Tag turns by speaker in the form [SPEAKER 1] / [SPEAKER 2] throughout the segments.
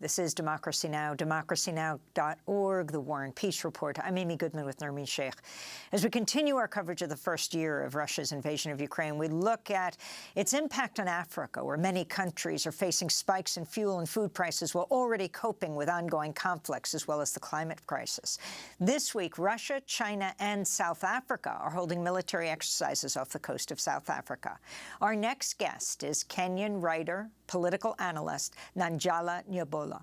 [SPEAKER 1] This is Democracy Now!, democracynow.org, The War and Peace Report. I'm Amy Goodman with Nermeen Sheikh. As we continue our coverage of the first year of Russia's invasion of Ukraine, we look at its impact on Africa, where many countries are facing spikes in fuel and food prices while already coping with ongoing conflicts as well as the climate crisis. This week, Russia, China, and South Africa are holding military exercises off the coast of South Africa. Our next guest is Kenyan writer, political analyst Nanjala Nyabola.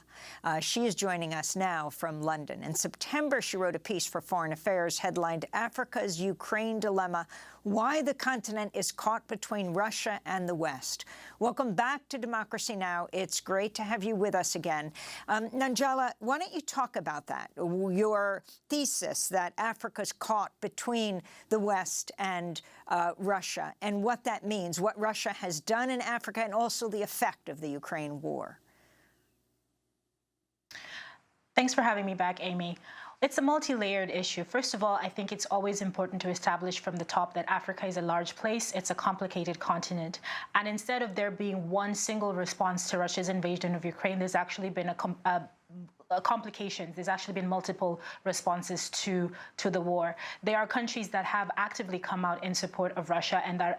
[SPEAKER 1] She is joining us now from London. In September, she wrote a piece for Foreign Affairs headlined Africa's Ukraine Dilemma, Why the Continent is Caught Between Russia and the West. Welcome back to Democracy Now! It's great to have you with us again. Nanjala, why don't you talk about that, your thesis that Africa's caught between the West and Russia, and what that means, what Russia has done in Africa, and also the effect of the Ukraine war.
[SPEAKER 2] Thanks for having me back, Amy. It's a multi-layered issue. First of all, I think it's always important to establish from the top that Africa is a large place. It's a complicated continent. And instead of there being one single response to Russia's invasion of Ukraine, there's actually been complications. There's actually been multiple responses to the war. There are countries that have actively come out in support of Russia and are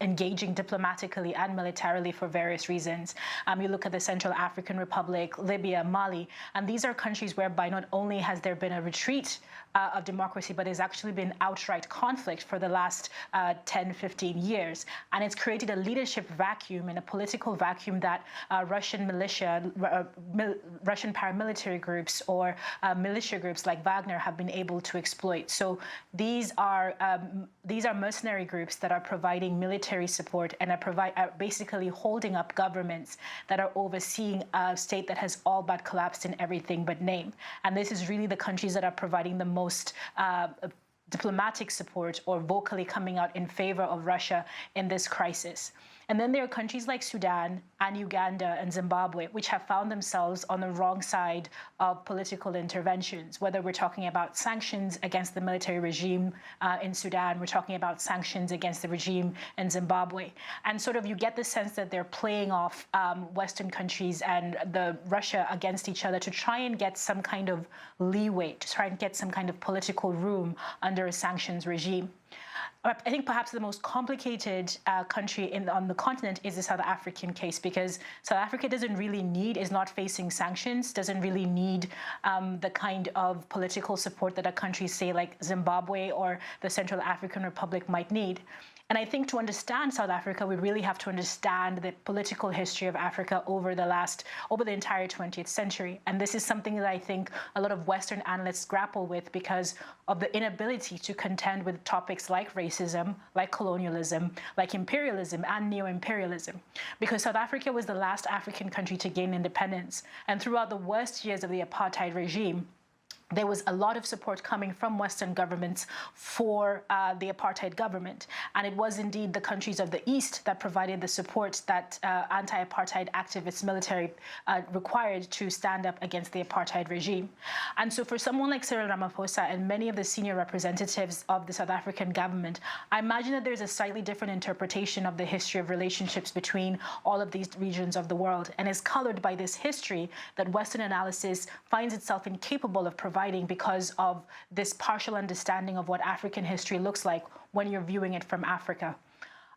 [SPEAKER 2] engaging diplomatically and militarily for various reasons. You look at the Central African Republic, Libya, Mali, and these are countries whereby not only has there been a retreat of democracy, but there's actually been outright conflict for the last 10, 15 years. And it's created a leadership vacuum and a political vacuum that Russian militia, Russian paramilitary groups or militia groups like Wagner have been able to exploit. So these are mercenary groups that are providing military support and are basically holding up governments that are overseeing a state that has all but collapsed in everything but name. And this is really the countries that are providing the most diplomatic support or vocally coming out in favor of Russia in this crisis. And then there are countries like Sudan and Uganda and Zimbabwe, which have found themselves on the wrong side of political interventions, whether we're talking about sanctions against the military regime in Sudan, we're talking about sanctions against the regime in Zimbabwe. And sort of you get the sense that they're playing off Western countries and Russia against each other to try and get some kind of leeway, to try and get some kind of political room under a sanctions regime. I think perhaps the most complicated country on the continent is the South African case, because South Africa is not facing sanctions, doesn't really need the kind of political support that a country, say, like Zimbabwe or the Central African Republic might need. And I think to understand South Africa, we really have to understand the political history of Africa over the entire 20th century. And this is something that I think a lot of Western analysts grapple with because of the inability to contend with topics like racism, like colonialism, like imperialism and neo-imperialism. Because South Africa was the last African country to gain independence. And throughout the worst years of the apartheid regime, there was a lot of support coming from Western governments for the apartheid government. And it was indeed the countries of the East that provided the support that anti-apartheid activist military required to stand up against the apartheid regime. And so for someone like Cyril Ramaphosa and many of the senior representatives of the South African government, I imagine that there's a slightly different interpretation of the history of relationships between all of these regions of the world, and is colored by this history that Western analysis finds itself incapable of providing because of this partial understanding of what African history looks like when you're viewing it from Africa.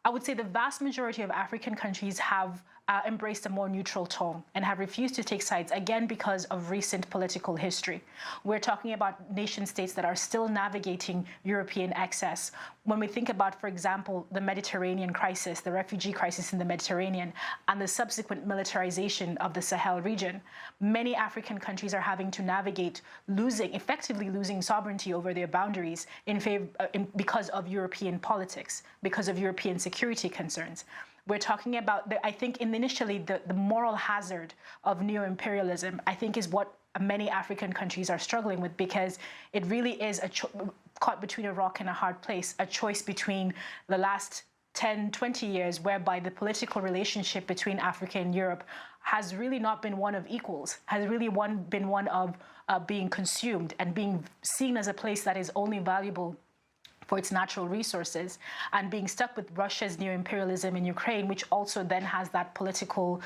[SPEAKER 2] I would say the vast majority of African countries have embraced a more neutral tone and have refused to take sides, again, because of recent political history. We're talking about nation states that are still navigating European excess. When we think about, for example, the Mediterranean crisis, the refugee crisis in the Mediterranean, and the subsequent militarization of the Sahel region, many African countries are having to navigate effectively losing sovereignty over their boundaries because of European politics, because of European security concerns. We're talking about, I think initially, the moral hazard of neo-imperialism, I think, is what many African countries are struggling with, because it really is caught between a rock and a hard place, a choice between the last 10, 20 years, whereby the political relationship between Africa and Europe has really not been one of equals, has really been one of being consumed and being seen as a place that is only valuable for its natural resources, and being stuck with Russia's neo-imperialism in Ukraine, which also then has that political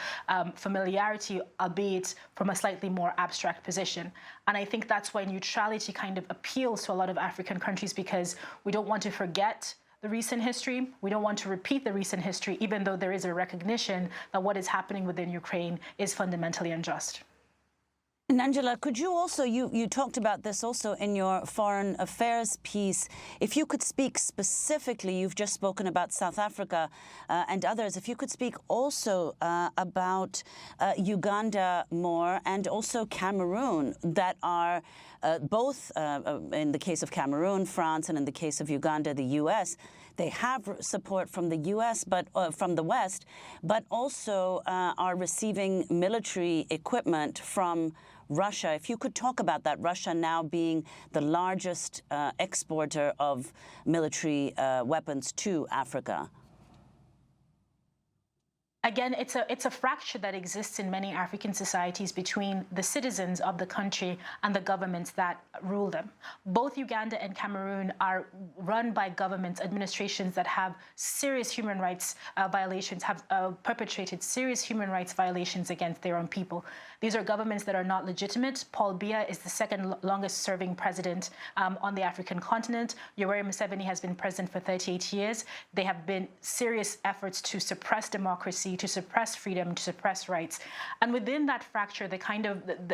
[SPEAKER 2] familiarity, albeit from a slightly more abstract position. And I think that's why neutrality kind of appeals to a lot of African countries, because we don't want to forget the recent history. We don't want to repeat the recent history, even though there is a recognition that what is happening within Ukraine is fundamentally unjust.
[SPEAKER 3] Nanjala, could you also, you talked about this also in your foreign affairs piece, if you could speak specifically, you've just spoken about South Africa and others, if you could speak also about Uganda more, and also Cameroon, that are both, in the case of Cameroon, France, and in the case of Uganda, the US, they have support from the US, but from the West, but also are receiving military equipment from Russia. If you could talk about that, Russia now being the largest exporter of military weapons to Africa.
[SPEAKER 2] Again, it's a fracture that exists in many African societies between the citizens of the country and the governments that rule them. Both Uganda and Cameroon are run by governments, administrations that have serious human rights violations, have perpetrated serious human rights violations against their own people. These are governments that are not legitimate. Paul Biya is the second longest serving president on the African continent. Yoweri Museveni has been president for 38 years. There have been serious efforts to suppress democracy, to suppress freedom, to suppress rights. And within that fracture,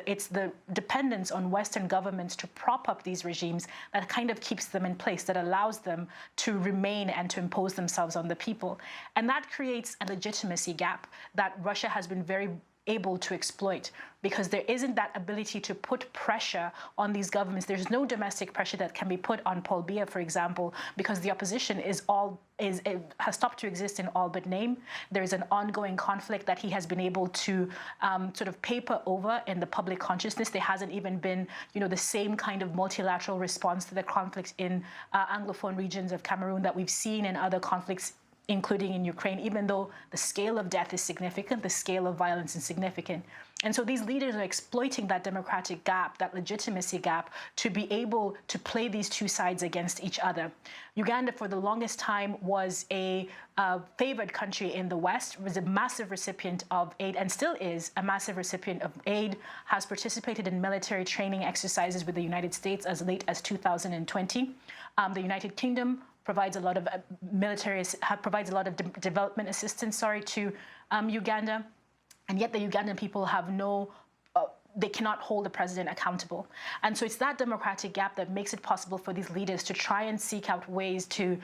[SPEAKER 2] it's the dependence on Western governments to prop up these regimes that kind of keeps them in place, that allows them to remain and to impose themselves on the people. And that creates a legitimacy gap that Russia has been very able to exploit, because there isn't that ability to put pressure on these governments. There's no domestic pressure that can be put on Paul Biya, for example, because the opposition has stopped to exist in all but name. There's an ongoing conflict that he has been able to sort of paper over in the public consciousness. There hasn't even been, the same kind of multilateral response to the conflict in Anglophone regions of Cameroon that we've seen in other conflicts, including in Ukraine, even though the scale of death is significant, the scale of violence is significant. And so these leaders are exploiting that democratic gap, that legitimacy gap, to be able to play these two sides against each other. Uganda, for the longest time, was a favored country in the West, was a massive recipient of aid, and still is a massive recipient of aid, has participated in military training exercises with the United States as late as 2020. The United Kingdom provides a lot of development assistance, to Uganda, and yet the Ugandan people have they cannot hold the president accountable. And so it's that democratic gap that makes it possible for these leaders to try and seek out ways to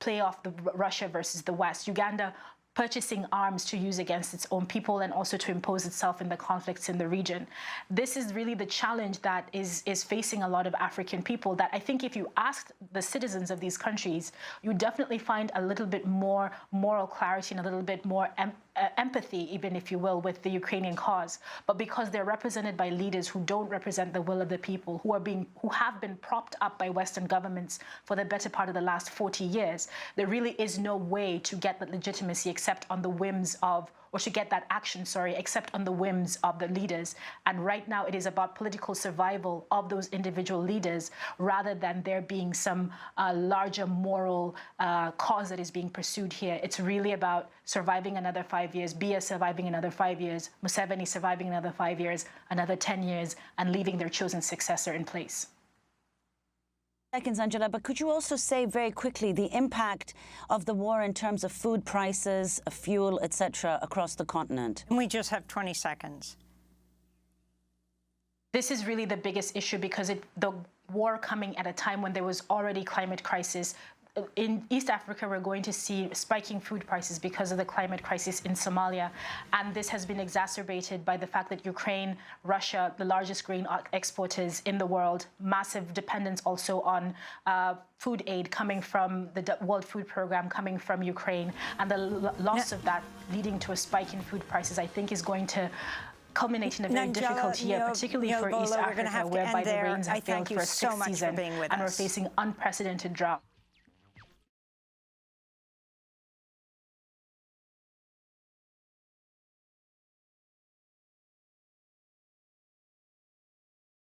[SPEAKER 2] play off the Russia versus the West. Uganda purchasing arms to use against its own people and also to impose itself in the conflicts in the region. This is really the challenge that is facing a lot of African people, that I think if you asked the citizens of these countries, you definitely find a little bit more moral clarity and a little bit more empathy, even if you will, with the Ukrainian cause. But because they're represented by leaders who don't represent the will of the people, who have been propped up by Western governments for the better part of the last 40 years, there really is no way to get that legitimacy except on the whims of, or to get that action, except on the whims of the leaders. And right now it is about political survival of those individual leaders, rather than there being some larger moral cause that is being pursued here. It's really about surviving another 5 years, Biya surviving another 5 years, Museveni surviving another 5 years, another 10 years, and leaving their chosen successor in place.
[SPEAKER 3] Seconds, Angela, but could you also say very quickly the impact of the war in terms of food prices, fuel, etc., across the continent?
[SPEAKER 1] And we just have 20 seconds.
[SPEAKER 2] This is really the biggest issue, because the war coming at a time when there was already climate crisis. In East Africa, we're going to see spiking food prices because of the climate crisis in Somalia. And this has been exacerbated by the fact that Ukraine, Russia, the largest grain exporters in the world, massive dependence also on food aid coming from the World Food Program, coming from Ukraine. And the loss of that leading to a spike in food prices, I think, is going to culminate in a very difficult year, particularly for East Africa, whereby the rains have failed for a 6th season, and we're facing unprecedented drought.